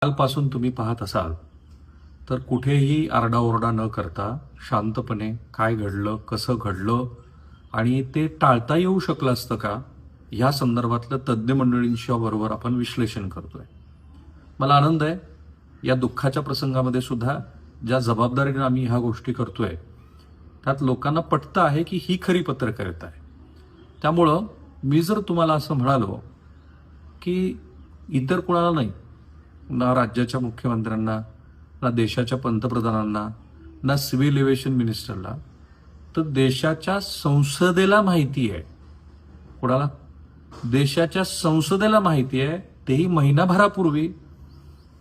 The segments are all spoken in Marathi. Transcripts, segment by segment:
कालपासून तुम्ही पाहत असाल तर कुठेही आरडाओरडा न करता शांतपणे काय घडलं, कसं घडलं आणि ते टाळता येऊ शकलं असतं का, ह्या संदर्भातलं तज्ज्ञ मंडळींच्या बरोबर आपण विश्लेषण करतोय. मला आनंद आहे या दुःखाच्या प्रसंगामध्ये सुद्धा ज्या जबाबदारीने आम्ही ह्या गोष्टी करतोय त्यात लोकांना पटतं आहे की ही खरी पत्रकारिता आहे. त्यामुळं मी जर तुम्हाला असं म्हणालो की इतर कुणाला नाही, ना राज्याच्या मुख्यमंत्र्यांना, ना देशाच्या पंतप्रधानांना, ना सिव्हिल एव्हिएशन मिनिस्टरला, तर देशाच्या संसदेला माहिती आहे. कोणाला? देशाच्या संसदेला माहिती आहे, तेही महिनाभरापूर्वी,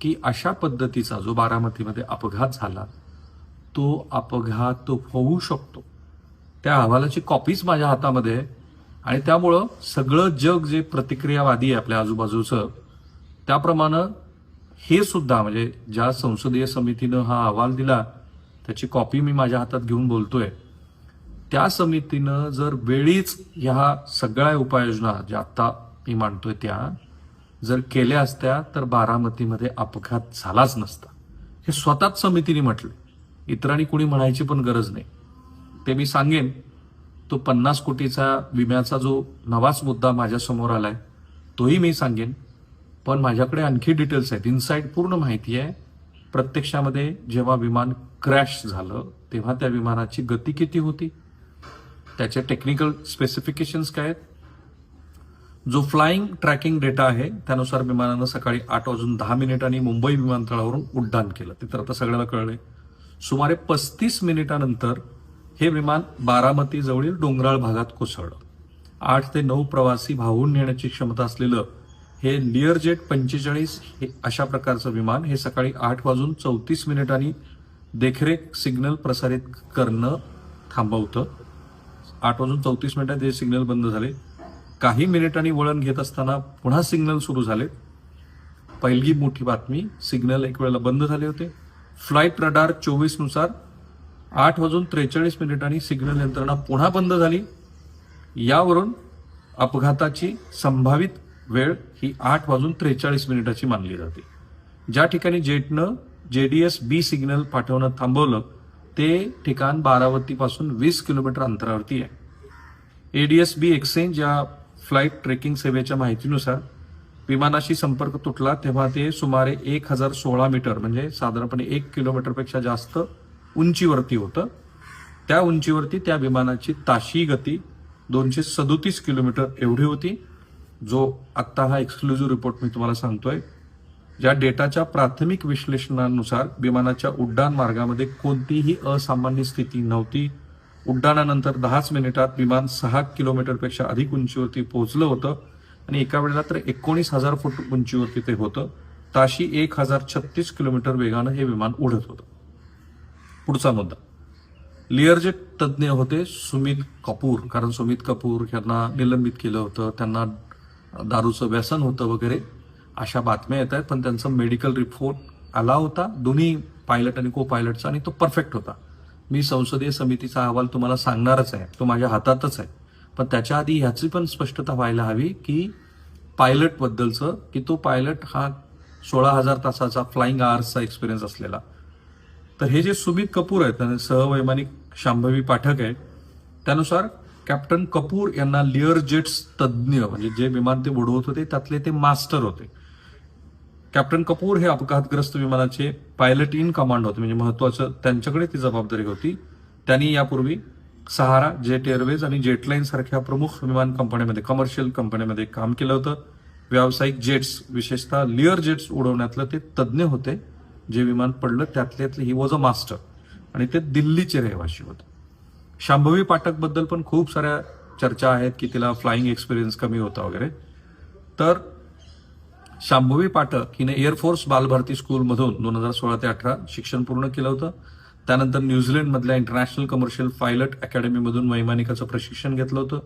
की अशा पद्धतीचा जो बारामतीमध्ये अपघात झाला तो अपघात होऊ शकतो. त्या अहवालाची कॉपीच माझ्या हातामध्ये आहे आणि त्यामुळं सगळं जग जे प्रतिक्रियावादी आहे आपल्या आजूबाजूचं, त्याप्रमाणे हे सुद्धा म्हणजे ज्या संसदीय समितीनं हा अहवाल दिला त्याची कॉपी मी माझ्या हातात घेऊन बोलतोय, त्या समितीनं जर वेळीच ह्या सगळ्या उपाययोजना ज्या आता मी मांडतोय त्या जर केल्या असत्या तर बारामतीमध्ये अपघात झालाच नसता. हे स्वतःच समितीने म्हटलं, इतरांनी कुणी म्हणायची पण गरज नाही. ते मी सांगेन. तो 50 कोटीचा विम्याचा जो नवाच मुद्दा माझ्यासमोर आलाय तोही मी सांगेन. पण माझ्याकडे आणखी डिटेल्स आहेत, इनसाइड पूर्ण माहिती आहे. प्रत्यक्षामध्ये जेव्हा विमान क्रॅश झालं तेव्हा त्या विमानाची गती किती होती, त्याचे टेक्निकल स्पेसिफिकेशन्स काय आहेत. जो फ्लाइंग ट्रॅकिंग डेटा आहे त्यानुसार विमानानं सकाळी 8:10 मुंबई विमानतळावरून उड्डाण केलं. ते तर आता सगळ्याला कळलंय. सुमारे 35 मिनिटानंतर हे विमान बारामती जवळील डोंगराळ भागात कोसळलं. 8 ते 9 प्रवासी वाहून नेण्याची क्षमता असलेलं हे लिअरजेट 45 हे अशा प्रकारचं विमान हे सकाळी 8:34 देखरेख सिग्नल प्रसारित करणं थांबवतं. 8:34 हे सिग्नल बंद झाले. काही मिनिटांनी वळण घेत असताना पुन्हा सिग्नल सुरू झाले. पहिली मोठी बातमी, सिग्नल एक वेळेला बंद झाले होते. फ्लाईट रडार 24 नुसार 8:43 सिग्नल यंत्रणा पुन्हा बंद झाली. यावरून अपघाताची संभावित वेळ ही 8:43 मानली जाते. ज्या ठिकाणी जेटनं JDS B सिग्नल पाठवणं थांबवलं ते ठिकाण बारामतीपासून 20 किलोमीटर अंतरावरती आहे. ADS B एक्सचेंज या फ्लाईट ट्रेकिंग सेवेच्या माहितीनुसार विमानाशी संपर्क तुटला तेव्हा ते सुमारे 1016 मीटर म्हणजे साधारणपणे 1 किलोमीटरपेक्षा जास्त उंचीवरती होतं. त्या उंचीवरती त्या विमानाची ताशी गती 237 किलोमीटर एवढी होती. जो आत्ता हा एक्सक्लुझिव्ह रिपोर्ट मी तुम्हाला सांगतोय. ज्या डेटाच्या प्राथमिक विश्लेषणानुसार विमानाच्या उड्डाण मार्गामध्ये कोणतीही असामान्य स्थिती नव्हती. उड्डाणानंतर 10 मिनिटात विमान 6 किलोमीटरपेक्षा अधिक उंचीवरती पोहोचलं होतं आणि एका वेळेला तर 19,000 फूट उंचीवरती ते होतं. ताशी 1036 किलोमीटर वेगानं हे विमान उडत होतं. पुढचा मुद्दा, लिअरजेट तज्ज्ञ होते सुमित कपूर, कारण सुमित कपूर यांना निलंबित केलं होतं, त्यांना दारूचं व्यसन होतं वगैरे अशा बातम्या येत आहेत. पण त्यांचा मेडिकल रिपोर्ट आला होता दोन्ही पायलट आणि को पायलटचा आणि तो परफेक्ट होता. मी संसदीय समितीचा अहवाल तुम्हाला सांगणारच आहे, तो माझ्या हातातच आहे. पण त्याच्या आधी ह्याची पण स्पष्टता व्हायला हवी की पायलट बद्दलचं, की तो पायलट हा 16,000 तासाचा फ्लाइंग आवर्सचा एक्सपिरियन्स असलेला. तर हे जे सुमित कपूर आहेत आणि सहवैमानिक शांभवी पाठक आहे, त्यानुसार कॅप्टन कपूर यांना लिअरजेट्स तज्ज्ञ म्हणजे जे विमान ते उडवत होते त्यातले ते मास्टर होते. कॅप्टन कपूर हे अपघातग्रस्त विमानाचे पायलट इन कमांड होते, म्हणजे महत्वाचं त्यांच्याकडे ती जबाबदारी होती. त्यांनी यापूर्वी सहारा, जेट एअरवेज आणि जेटलाईन सारख्या प्रमुख विमान कंपन्यांमध्ये, कमर्शियल कंपन्यांमध्ये काम केलं होतं. व्यावसायिक जेट्स, विशेषतः लिअर जेट्स उडवण्यातलं ते तज्ज्ञ होते. जे विमान पडलं त्यातले ही वॉज अ मास्टर आणि ते दिल्लीचे रहिवासी होते. शांभवी पाठक बद्दल पण खूप साऱ्या चर्चा आहेत की तिला फ्लाइंग एक्सपिरियन्स कमी होता वगैरे. तर शांभवी पाठक हिने एअरफोर्स बालभारती स्कूलमधून 2016 ते 18 शिक्षण पूर्ण केलं होतं. त्यानंतर न्यूझीलंडमधल्या इंटरनॅशनल कमर्शियल पायलट अकॅडमीमधून वैमानिकाचं प्रशिक्षण घेतलं होतं.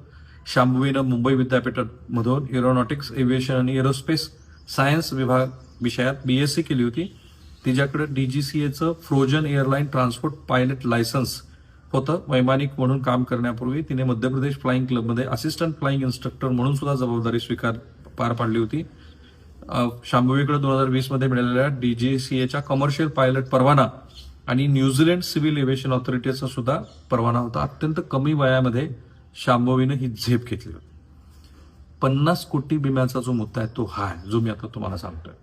शांभवीनं मुंबई विद्यापीठामधून एरोनॉटिक्स, एव्हिएशन आणि एरोस्पेस सायन्स विभाग विषयात BSc केली होती. तिच्याकडे DGCAचं frozen airline transport pilot licence होतं. वैमानिक म्हणून काम करण्यापूर्वी तिने मध्य प्रदेश फ्लाइंग क्लबमध्ये असिस्टंट फ्लाइंग इन्स्ट्रक्टर म्हणून सुद्धा जबाबदारी पार पाडली होती. शांभवीकडे 2020 मध्ये मिळालेल्या DGCAच्या कमर्शियल पायलट परवाना आणि न्यूझीलंड सिव्हिल एव्हिएशन ऑथॉरिटीचा सुद्धा परवाना होता. अत्यंत कमी वयामध्ये शांभवीनं ही झेप घेतली होती. 50 कोटी विम्याचा जो मुद्दा आहे तो हा आहे जो मी आता तुम्हाला सांगतोय.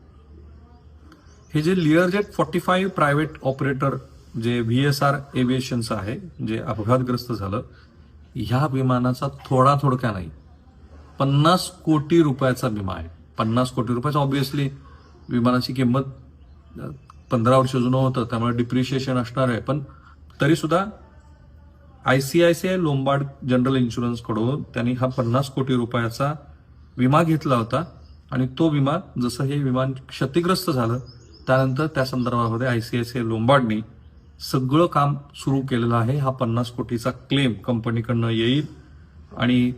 हे जे लिअरजेट 45 प्रायव्हेट ऑपरेटर जे VSR एव्हिएशनचं आहे जे अपघातग्रस्त झालं, ह्या विमानाचा थोडका नाही, 50 कोटी रुपयाचा विमा आहे. 50 कोटी रुपयाचा. ऑब्व्हियसली विमानाची किंमत 15 वर्ष जुनं होतं त्यामुळे डिप्रिशिएशन असणार आहे, पण तरी सुद्धा ICICI लोंबार्ड जनरल इन्शुरन्स कडून त्यांनी हा 50 कोटी रुपयाचा विमा घेतला होता आणि तो विमा जसं हे विमान क्षतिग्रस्त झालं त्यानंतर त्या संदर्भामध्ये ICICI लोंबार्डनी सगळं काम सुरू केलेलं आहे. हा 50 कोटीचा क्लेम कंपनीकडनं येईल आणि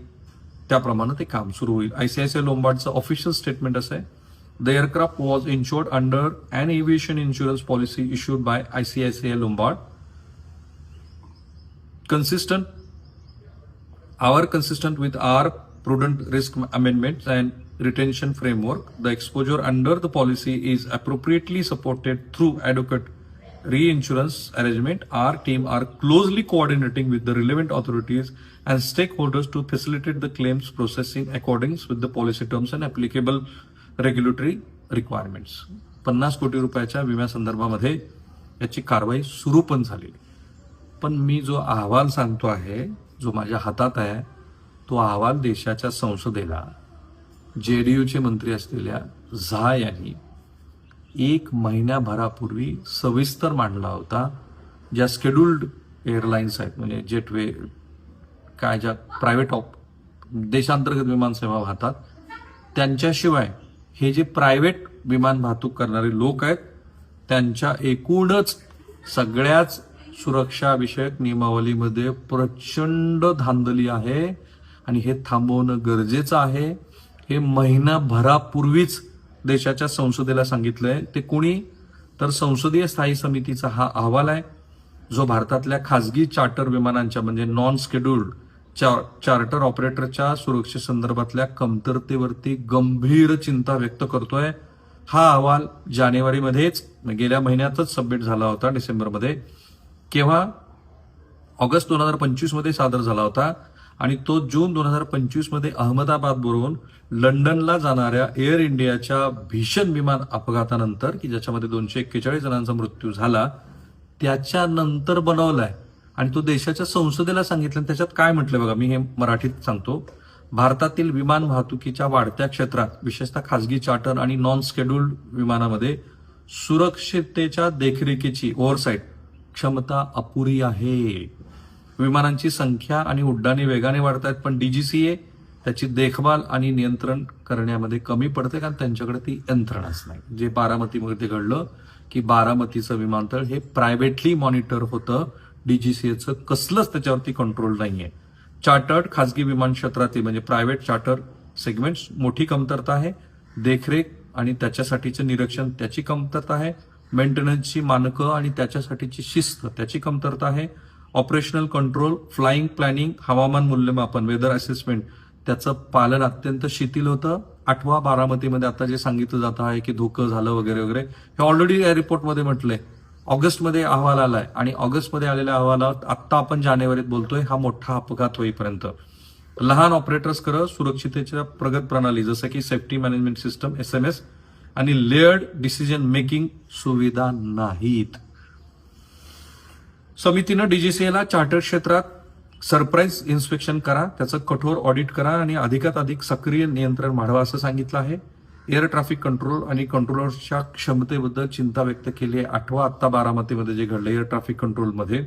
त्याप्रमाणे ते काम सुरू होईल. ICICI लोंबार्डचं ऑफिशियल स्टेटमेंट असं आहे, the aircraft was insured under an aviation insurance policy issued by ICICI Lombard consistent with our prudent risk amendments and retention framework. The exposure under the policy is appropriately supported through adequate reinsurance arrangement. Our team are closely coordinating with the relevant authorities and stakeholders to facilitate the claims processing accordance with the policy terms and applicable regulatory requirements. 50 कोटी रुपयाच्या विम्या संदर्भामध्ये याची कारवाई सुरू पण झाली. पण मी जो अहवाल सांगतो आहे जो माझ्या हातात आहे तो अहवाल देशाच्या संसदेला JDUचे मंत्री असलेल्या झा यांनी 1 महिन्याभरापूर्वी सविस्तर मांडला होता. ज्या शेड्युल्ड एअरलाइन्स आहेत म्हणजे जेटवे काय ज्या प्रायव्हेट देशांतर्गत विमानसेवा वाहतात त्यांच्याशिवाय हे जे प्रायव्हेट विमान वाहतूक करणारे लोक आहेत त्यांच्या एकूणच सगळ्याच सुरक्षा विषयक नियमावलीमध्ये प्रचंड धांदली आहे आणि हे थांबवणं गरजेचं आहे. हे महिनाभरापूर्वीच देशाच्या संसदेला सांगितलंय. ते कोणी तर संसदीय स्थायी समितीचा हा अहवाल आहे जो भारतातल्या खासगी चार्टर विमानांच्या म्हणजे नॉन शेड्युल्ड चार्टर ऑपरेटरच्या सुरक्षेसंदर्भातल्या कमतरतेवरती गंभीर चिंता व्यक्त करतोय. हा अहवाल जानेवारीमध्येच गेल्या महिन्यातच सबमिट झाला होता डिसेंबरमध्ये. केव्हा? ऑगस्ट 2025 मध्ये सादर झाला होता आणि तो जून 2025 मध्ये अहमदाबाद वरून लंडनला जाणाऱ्या एअर इंडियाच्या भीषण विमान अपघातानंतर की ज्याच्यामध्ये 241 जणांचा मृत्यू झाला त्याच्यानंतर बनवलाय आणि तो देशाच्या संसदेला सांगितलं. त्याच्यात काय म्हटलंय बघा, मी हे मराठीत सांगतो. भारतातील विमान वाहतुकीच्या वाढत्या क्षेत्रात विशेषतः खासगी चार्टर आणि नॉन शेड्युल्ड विमानामध्ये सुरक्षिततेच्या देखरेखीची ओव्हरसाईट क्षमता अपुरी आहे. विमानांची संख्या आणि उड्डाणे वेगाने वाढत आहेत पण DGCA त्याची देखभाल आणि नियंत्रण करण्यामध्ये कमी पडते कारण त्यांच्याकडे ती यंत्रणाच नाही. जे बारामतीमध्ये घडलं की बारामतीचं विमानतळ हे प्रायव्हेटली मॉनिटर होतं. DGCAचं कसलंच त्याच्यावरती कंट्रोल नाहीये. चार्टर्ड खासगी विमान क्षेत्रातील म्हणजे प्रायव्हेट चार्टर सेगमेंट्स मोठी कमतरता आहे. देखरेख आणि त्याच्यासाठीचं निरीक्षण त्याची कमतरता आहे. मेंटेनन्सची मानकं आणि त्याच्यासाठीची शिस्त त्याची कमतरता आहे. ऑपरेशनल कंट्रोल, फ्लाइंग प्लॅनिंग, हवामान मूल्यमापन, वेदर असेसमेंट त्याचं पालन अत्यंत शिथिल होतं. 8वा बारामतीमध्ये आता जे सांगितलं जात आहे की धोकं झालं वगैरे वगैरे हे ऑलरेडी या रिपोर्टमध्ये म्हटलंय. ऑगस्टमध्ये अहवाल आलाय आणि ऑगस्टमध्ये आलेल्या अहवालात आत्ता आपण जानेवारीत बोलतोय. हा मोठा अपघात होईपर्यंत लहान ऑपरेटर्स करत सुरक्षितेच्या प्रगत प्रणाली जसं की सेफ्टी मॅनेजमेंट सिस्टम SMS आणि लेअर्ड डिसिजन मेकिंग सुविधा नाहीत. समितीनं DGCAला चार्टर क्षेत्रात सरप्राईज इन्स्पेक्शन करा, त्याचं कठोर ऑडिट करा आणि अधिक सक्रिय नियंत्रण वाढवा असं सांगितलं आहे. एअर ट्रॅफिक कंट्रोल आणि कंट्रोलर्सच्या क्षमतेबद्दल चिंता व्यक्त केली आहे. 8वा आत्ता बारामतीमध्ये जे घडलं एअर ट्रॅफिक कंट्रोलमध्ये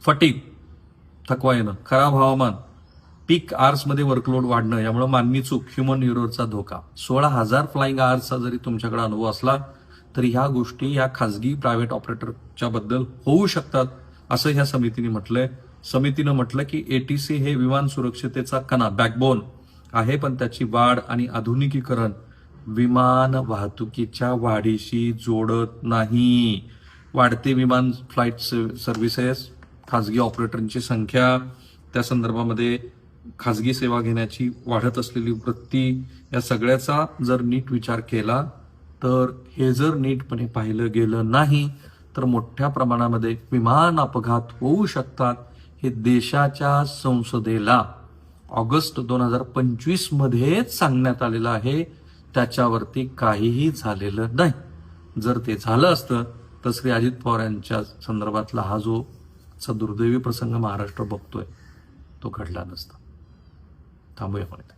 फटीग, थकवा येणं, खराब हवामान, पीक आवर्समध्ये वर्कलोड वाढणं यामुळे मानवी चूक, ह्युमन एररचा धोका. 16,000 फ्लाइंग आवर्सचा जरी तुमच्याकडे अनुभव असला तरी ह्या गोष्टी या खासगी प्रायव्हेट ऑपरेटरच्या बद्दल होऊ शकतात असं ह्या समितीने म्हटलंय. समितीनं म्हटलं की ATC हे विमान सुरक्षितेचा कणा बॅकबोन आहे पण त्याची वाढ आणि आधुनिकीकरण विमान वाहतुकीच्या वाढीशी जोडत नाही. वाढते विमान फ्लाईट सर्व्हिसेस, खासगी ऑपरेटरची संख्या, त्या संदर्भामध्ये खाजगी सेवा घेण्याची वाढत असलेली वृत्ती, या सगळ्याचा जर नीट विचार केला तर हे जर नीटपणे पाहिलं गेलं नाही तर मोठ्या प्रमाणामध्ये विमान अपघात होऊ शकतात. हे देशाच्या संसदेला ऑगस्ट 2025 मध्येच सांगण्यात आलेलं आहे. त्याच्यावरती काहीही झालेलं नाही. जर ते झालं असतं तर श्री अजित पवार यांच्या संदर्भातला हा जो दुर्दैवी प्रसंग महाराष्ट्र बघतोय तो घडला नसता. थांबूया आपण इथे.